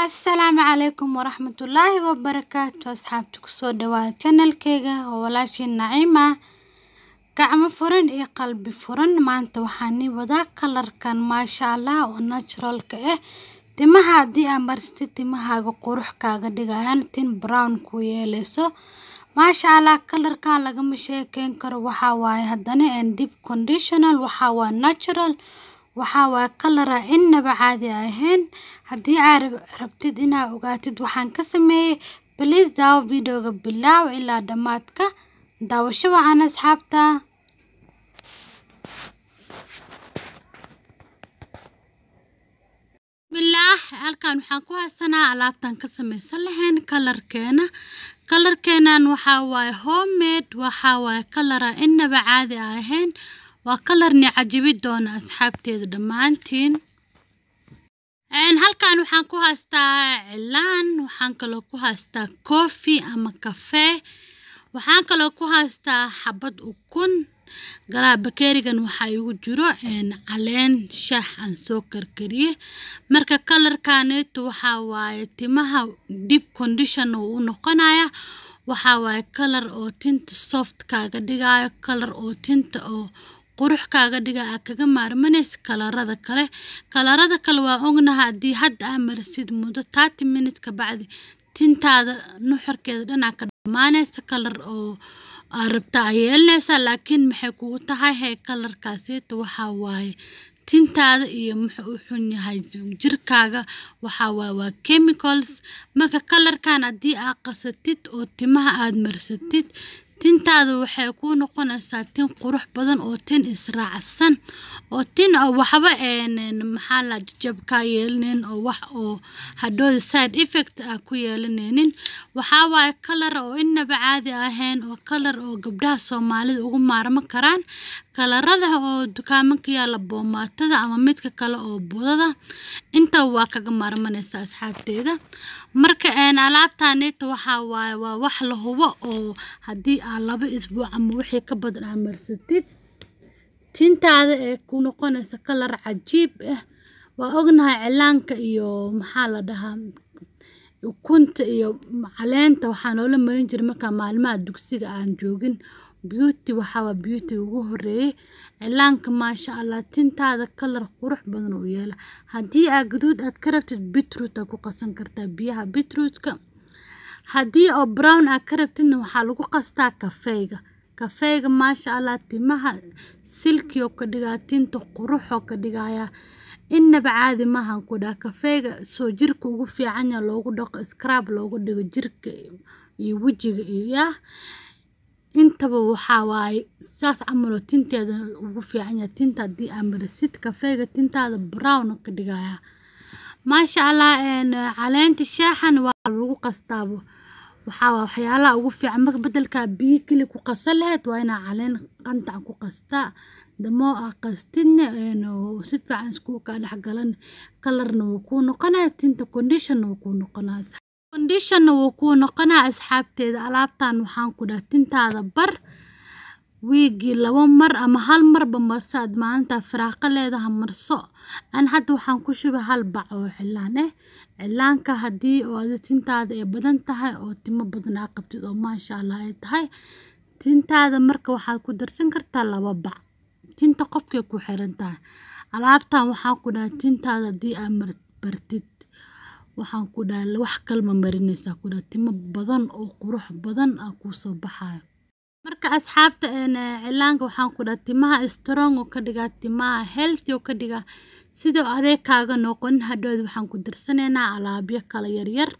السلام عليكم ورحمة الله وبركاته. أصحابتي كسو دواad channelkeyga oo walaashin Naciima gacmo furan iyo qalbi furan. maanta waxaan wadaa kalarkan maasha Allah oo naturalka ah. timaha haddii aad marstid timahaaga qurux kaaga dhigayaan tin brown ku yeelayso. maasha Allah kalarkan lagama sheekeyn karo. waxaa waaye haddana deep conditional, waxaa waa natural, waxaa waa kalara inaba caadi ahayn. haddii aad rabtid inaad ogaatid waxaan ka sameeyay, please daawo videoga bilaaw ilaa dhamaadka. daawasho wacan asxaabta. bilaah halkan waxaan ku haysanaa alaabtan ka samaysan lahayn kalarkeenan waxaa waaye homemade, waxaa waaye kalara inaba caadi ahayn. waa kalarni cajibi doona asxaabteeda dhammaantiin. halkan waxaan ku haystaa cilaan, waxaan kaloo ku haystaa coffee ama cafe, waxaan kaloo ku haystaa xabad ukun. bakeerigan waxaa igu jiro caleen shaah aan soo karkariyay. marka kalarkaneetu waxaa waaye timaha deep condition uu noqonaya. waxaa waaye kalar oo tinta soft kaaga dhigayo, kalar oo tinta oo qurux kaaga dhigaa kaga maarmanaysa kalarada kale. waa ognahay haddii hadda aad marsid muddo 30 minutes ka bacdi tintaada nuxurkeeda dhan ka dhamaanaysa kalar oo aad rabtaa yeelanaysa. laakiin maxay kugu tahay kalarkaaseytu waxaa waaye tintaada iyo muxuu u xun yahay jirkaaga, waxaa waaye waa chemicals. marka kalarkan haddii aad qasatid oo timaha aad marsatid, tintaada waxay ku noqonaysaa tin qurux badan oo tin israacsan, oo tin waxba maxaa la jabka yeelneen oo wax oo hadhood side effect ku yeelaneen. waxaa waaye kalar oo inaba caadi ahayn, oo kalar oo gabdhaha Soomaalida ugu maarmo karaan. kalarada oo dukaamanka yaala boomaatada ama midka kale oo budada inta waa kaga maarmanaysa asxaabteeda. marka alaabtaneetu waxaa waaye waa wax la hubo oo haddii aad 2 isbuuc ama wixii ka badan aad marsatid tintaada ee ku noqonaysa kalar cajiib ah. waa ognahay cilaanka iyo maxaa la dhahaa ukunta iyo caleenta waxaa noola marin jiray marka maalmaha dugsiga aan joogin. beauty waxaa waa beauty ugu horeeyay. cilaanka maasha Allah tintaada kalar qurux badan u yeela. haddii aad guduud aad ka rabtid beetroot aad ku qasan kartaa biyaha beetrootka. haddii oo brown aad ka rabtidna waxaa lagu qastaa kafeega maasha Allah timaha silky oo ka dhigaa tinta qurux oo ka dhigaya inaba caadi maahan ku dhaa. kafeega soo jirka ugu fiican yahay loogu dhaqo scrub loogu dhigo jirka iyo wajiga iyo intaba waxaa waaye saas camal tinteeda ugu fiican yahay. tinta haddii aad marisid kafeega tintaada brown ka dhigaya maasha Allah. caleenta shaahan waa lagu qastaabo, waxaa waxyaalaha ugu fiican. marka bedelka biyo kali ku qasan lahayd waa inaad caleen qantac ku qastaa. damo aad qastidna si fiican isku ka dhex galan kalarna wuu ku noqonaya, tinta condition wuu ku noqonaya asxaabteeda. alaabtan waxaan ku dhahay tintaada bar wiigi 2 mar ama 1 marba marsaad maalinta firaaqo leedahay marso. aan hadda waxaan ku shubay 1 bac oo cilaan cilaanka haddii oo tintaada ay badan tahay oo timo badan aad qabtid oo maasha Allah ay tahay tintaada, marka waxaad ku darsan kartaa 2 bac. tinta qofkay ku xiran tahay. alaabtan waxaan ku dhahay tintaada haddii aad bartid waxaan ku dhahay wax kalma marinaysa ku dhahay timo badan oo qurux badan ku soo baxayo. marka asxaabta cilaanka waxaan ku dhahay timaha strong oo ka dhigaa, timaha healthy oo ka dhigaa. sida adeegkaaga noqon hadhood waxaan ku darsanaynaa alaabyo kala yaryar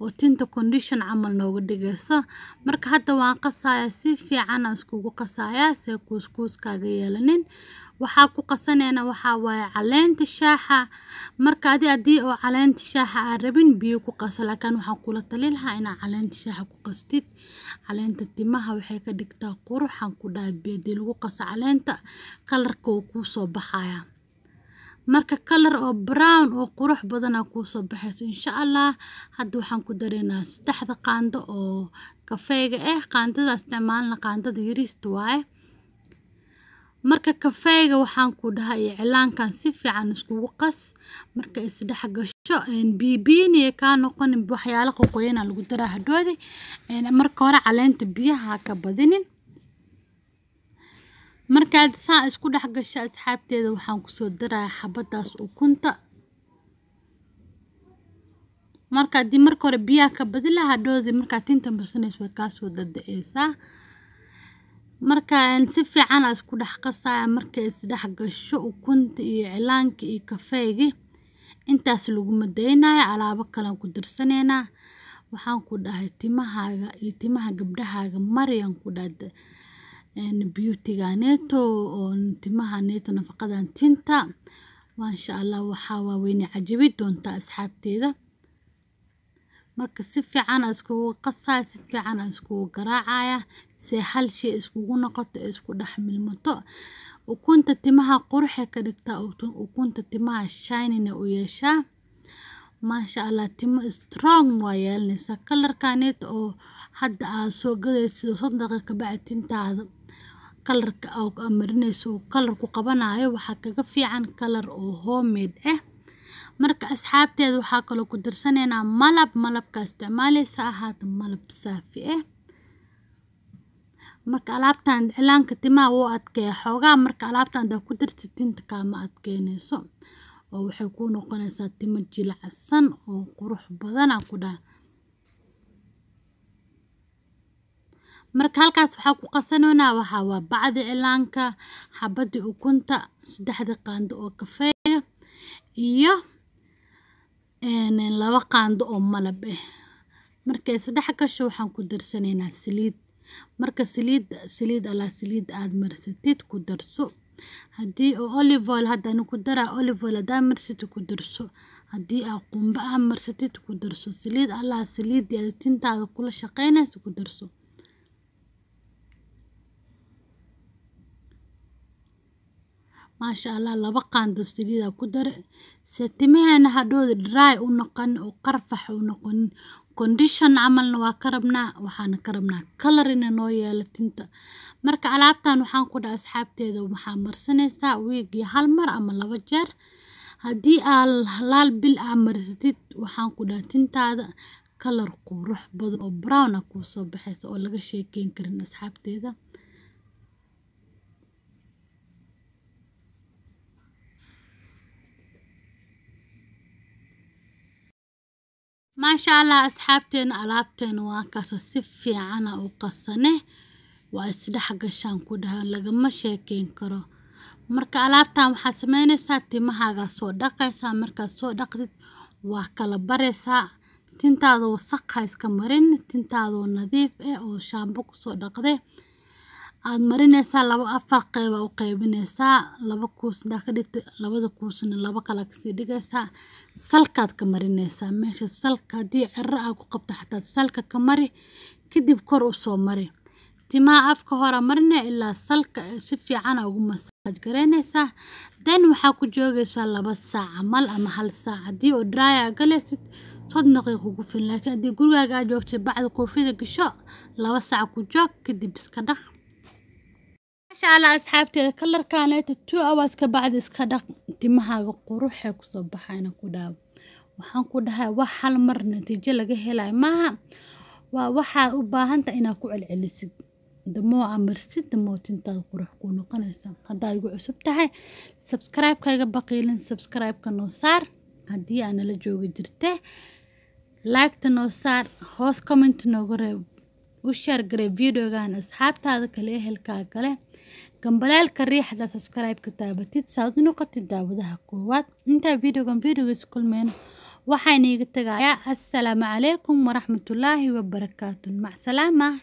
oo tinta condition camal nooga dhigayso. marka hadda waan qasayaa si fiican aan iskugu qasayaa si kuuskaaga yeelanin. waxaa ku qasanayna waxaa waaye caleenta shaaha. marka haddii oo caleenta shaaha aad rabin biyo ku qasa, laakiin waxaan kula talin lahaa inaad caleenta shaaha ku qastid. caleenta timaha waxay ka dhigtaa quruxan ku dhahay biyo lagu qasa caleenta kalarka uu ku soo baxaya. marka kalar oo brown oo qurux badan ku soo baxayso insha Allah. hadda waxaan ku dareynaa 3 qaando oo kafeega qaandada isticmaalna qaandada yariista waaye. marka kafeega waxaan ku dhahay cilaankan si fiican iskugu qas marka isdhex gasho bibiin iyo ka noqon waxyaalo qoqoyana lagu daraa hadhoodi marka hore caleenta biyaha ka badinin markaad saa isku dhex gasho asxaabteeda waxaan ku soo daraa xabadaas ukunta marka di marka hore biyaha ka badila hadhoodi marka tinta marsanayso way ka soo dadaysaa marka si fiican isku dhex qasaya marka isdhex gasho ukunta iyo cilaanka iyo kafeega intaas lagu madaynayo alaabo kale ku darsanayna waxaan ku dhahay timahaaga iyo timaha gabdhahaaga Maryan ku dhaad beauty ganeeto oo timaha neeto nafaqadan tinta ma sha Allah waxa waaweyn cajibi doonta asxaabteeda marka si fiican isku qasay si fiican isku garaacaya si hal shay isku noqoto isku dhaxmilmato ukunta timaha qurux ka dhigta ukunta timaha shiny u yeesha ma sha Allah timo strong waa yeelanaysa kalarkaneet oo hadda aad soo gadayso 3 daqiiqo bacd tintaada kalarka oo amarinayso kalar ku qabanayo waxa kaga fiican kalar oo homemade marka asxaabteeda waxa kale ku darsanayna malabka isticmaalaysa ahaad malab saafi marka alaabtan cilaanka timaha oo adkay xoogaa marka alaabtan ku dartid tinta kama adkeynayso oo waxay ku noqonaysaa timo jilacsan oo qurux badan ku dhaa marka halkaas waxa ku qasanoona waxa waa bacdi cilaanka xabadi ukunta 3 qaando oo kafeega iyo 2 qaando oo malab marka isdhex gasho waxaan ku darsanayna saliid marka saliid aad marsatid ku darso hadii olive oil hadana ku dara olive oil hadaa marsatid ku darso hadii aad qumba marsatid ku darso saliid tintaada kula shaqeynayso ku darso ما شاء الله 2 qaando saliida ku dar setimaheena hadhood dry u noqon oo qarfax u noqon condition amalna waa karabna waxaan karabna color in noo yeelo tinta marka alaabtan waxaan ku dhaas asxaabteeda waxa marsanaysaa week hal mar ama 2 jeer hadii halaal bil marsatid waxaan ku dhaas tintaada color qurux badan oo brown ku soo baxaysa oo laga sheekeyn karin asxaabteeda ما شاء الله أصحابتنا ألعبتنا وكاسة سفي عنا وقصنه وأسدح قشان كودها لقما شاكين كرو مركا ألعبتها وحاسمين ساتي مهاga soo dhaqaysa marka soo dhaqdid waa kala baraysa tintaada wasakh iska marin tintaada nadiif oo shaambo ku soo dhaqday aad marinaysa 4 qayb oo qaybinaysa 2 kuus dhaqdid 2 kuusna 2 kala ka sii dhigaysa salkaad ka marinaysa meesha salka hadii cirro aad ku qabto xataa salka ka mari kadib kor u soo mari timaha afka hore marina ilaa salka si fiican ugu masaaj gareynaysa dan waxa ku joogaysa 2 saac amal ama 1 saac hadii oo dry galaysid 3 daqiiqo ku filan laakiin hadii gurigaaga aad joogtid bacda koofida gasho 2 saac ku joog kadib iska dhaq ما شاء الله أصحابتي كلر كانت 2 hours كبعد إسكدق تمها قروحة كصباحنا كده وحن كده وحال مر نتيجة لجهلا معها ووحى وباهنت إنا كوع العلسد دموع مرسد دموع تنتظر قروح كونو قناصة هذا يقول سبتها سبسكرايب كايجا بقيلن سبسكرايب كنو صار هدي أنا لجوجي درته لايك تنو صار هوس كومنت نوغرب وشير قريب فيديو كان أصحابتا هذا كله هالكاكله قنبلالك الريحة سبسكرايب كتابتي تساعد نقطة الدعوة كوات انت فيديو كان فيديو كل من وحيني قلت السلام عليكم ورحمة الله وبركاته مع سلامة.